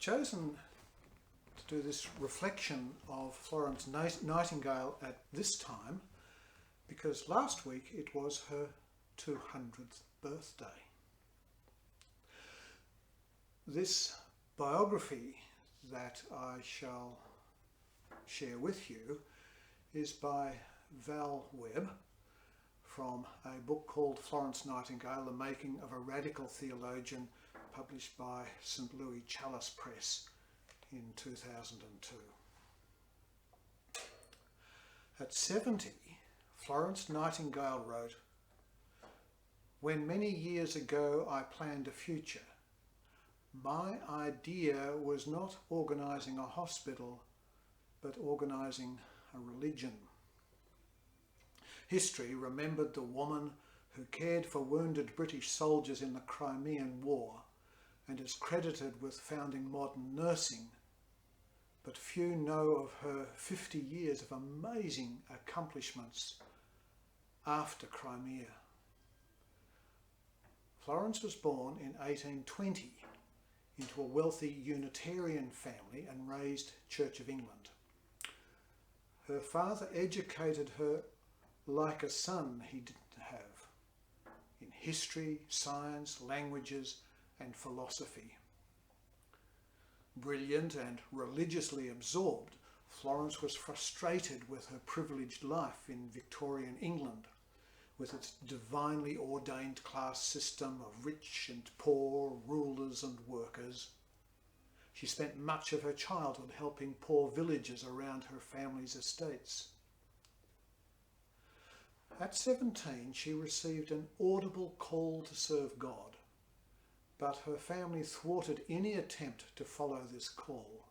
chosen to do this reflection of Florence Nightingale at this time because last week it was her 200th birthday. This biography that I shall share with you is by Val Webb from a book called Florence Nightingale, The Making of a Radical Theologian, published by St. Louis Chalice Press in 2002. At 70, Florence Nightingale wrote, "When many years ago I planned a future, my idea was not organising a hospital, but organising a religion. History remembered the woman who cared for wounded British soldiers in the Crimean War and is credited with founding modern nursing, but few know of her 50 years of amazing accomplishments after Crimea." Florence was born in 1820 into a wealthy Unitarian family and raised Church of England. Her father educated her like a son he didn't have, in history, science, languages and philosophy. Brilliant and religiously absorbed, Florence was frustrated with her privileged life in Victorian England, with its divinely ordained class system of rich and poor, rulers and workers. She spent much of her childhood helping poor villagers around her family's estates. At 17, she received an audible call to serve God, but her family thwarted any attempt to follow this call.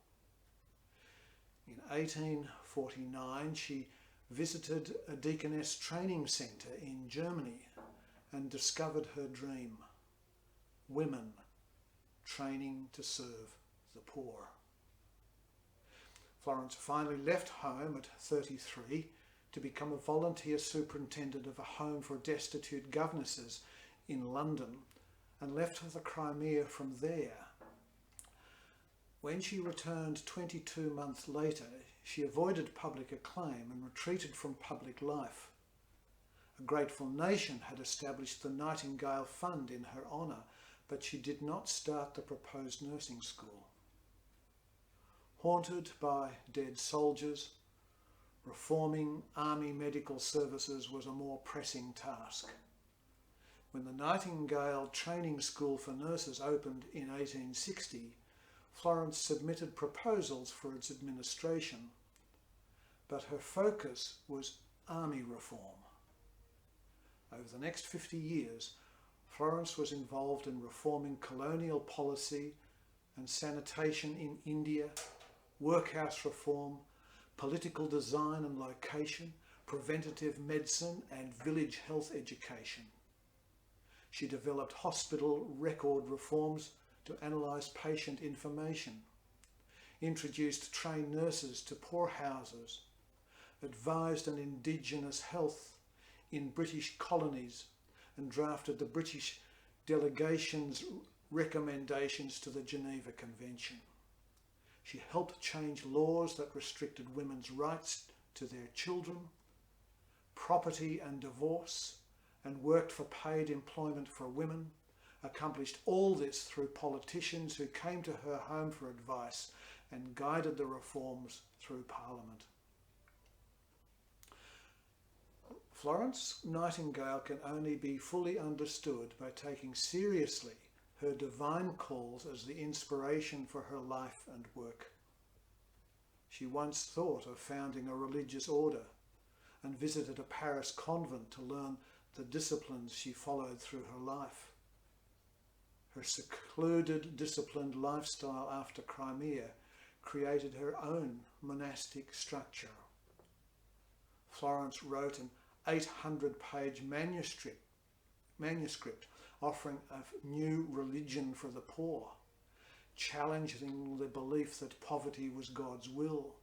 In 1849, she visited a deaconess training centre in Germany and discovered her dream: women training to serve the poor. Florence finally left home at 33 to become a volunteer superintendent of a home for destitute governesses in London and left for the Crimea from there. When she returned 22 months later, she avoided public acclaim and retreated from public life. A grateful nation had established the Nightingale Fund in her honour, but she did not start the proposed nursing school. Haunted by dead soldiers, reforming army medical services was a more pressing task. When the Nightingale Training School for Nurses opened in 1860, Florence submitted proposals for its administration, but her focus was army reform. Over the next 50 years, Florence was involved in reforming colonial policy and sanitation in India, workhouse reform, political design and location, preventative medicine and village health education. She developed hospital record reforms to analyse patient information, introduced trained nurses to poorhouses, advised on Indigenous health in British colonies and drafted the British delegation's recommendations to the Geneva Convention. She helped change laws that restricted women's rights to their children, property and divorce, and worked for paid employment for women, accomplished all this through politicians who came to her home for advice and guided the reforms through Parliament. Florence Nightingale can only be fully understood by taking seriously her divine calls as the inspiration for her life and work. She once thought of founding a religious order and visited a Paris convent to learn the disciplines she followed through her life. Her secluded, disciplined lifestyle after Crimea created her own monastic structure. Florence wrote an 800-page manuscript offering a new religion for the poor, challenging the belief that poverty was God's will.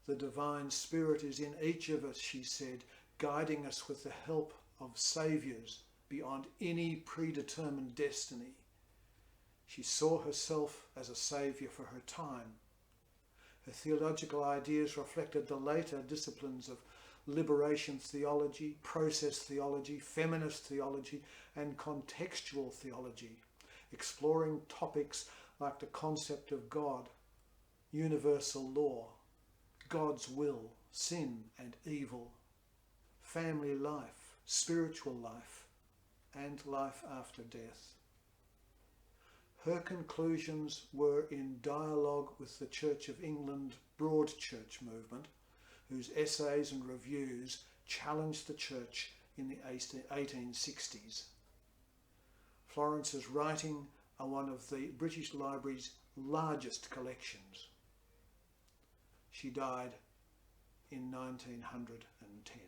The divine spirit is in each of us, she said, guiding us with the help of saviours beyond any predetermined destiny. She saw herself as a saviour for her time. Her theological ideas reflected the later disciplines of liberation theology, process theology, feminist theology, and contextual theology, exploring topics like the concept of God, universal law, God's will, sin and evil, family life, spiritual life, and life after death. Her conclusions were in dialogue with the Church of England Broad Church movement, whose essays and reviews challenged the Church in the 1860s. Florence's writings are one of the British Library's largest collections. She died in 1910.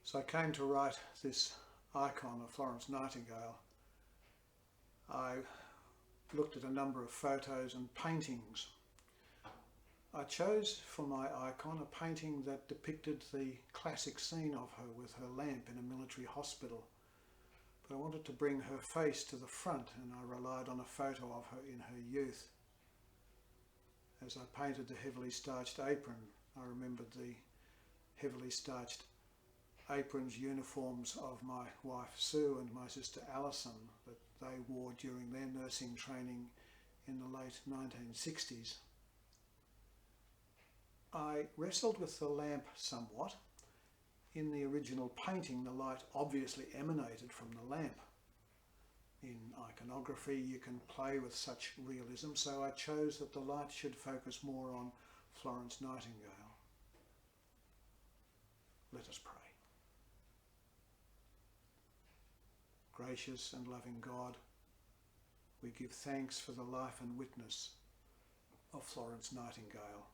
So I came to write this icon of Florence Nightingale. I looked at a number of photos and paintings. I chose for my icon a painting that depicted the classic scene of her with her lamp in a military hospital. But I wanted to bring her face to the front, and I relied on a photo of her in her youth. As I painted the heavily starched apron, I remembered the heavily starched aprons, uniforms of my wife Sue and my sister Alison that they wore during their nursing training in the late 1960s. I wrestled with the lamp somewhat. In the original painting, the light obviously emanated from the lamp. In iconography, you can play with such realism, so I chose that the light should focus more on Florence Nightingale. Let us pray. Gracious and loving God, we give thanks for the life and witness of Florence Nightingale,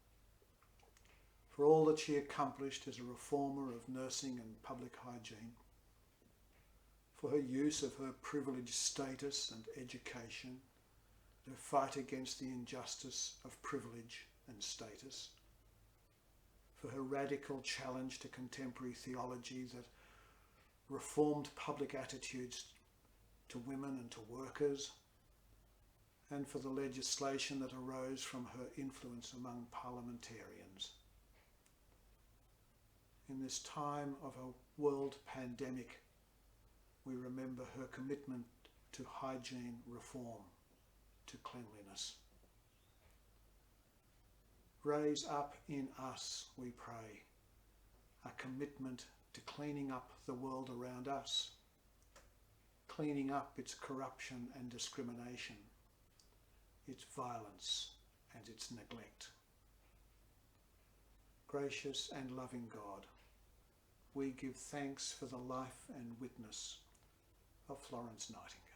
for all that she accomplished as a reformer of nursing and public hygiene, for her use of her privileged status and education, her fight against the injustice of privilege and status, for her radical challenge to contemporary theology that reformed public attitudes to women and to workers, and for the legislation that arose from her influence among parliamentarians. In this time of a world pandemic, we remember her commitment to hygiene reform, to cleanliness. Raise up in us, we pray, a commitment to cleaning up the world around us, cleaning up its corruption and discrimination, its violence and its neglect. Gracious and loving God, we give thanks for the life and witness of Florence Nightingale.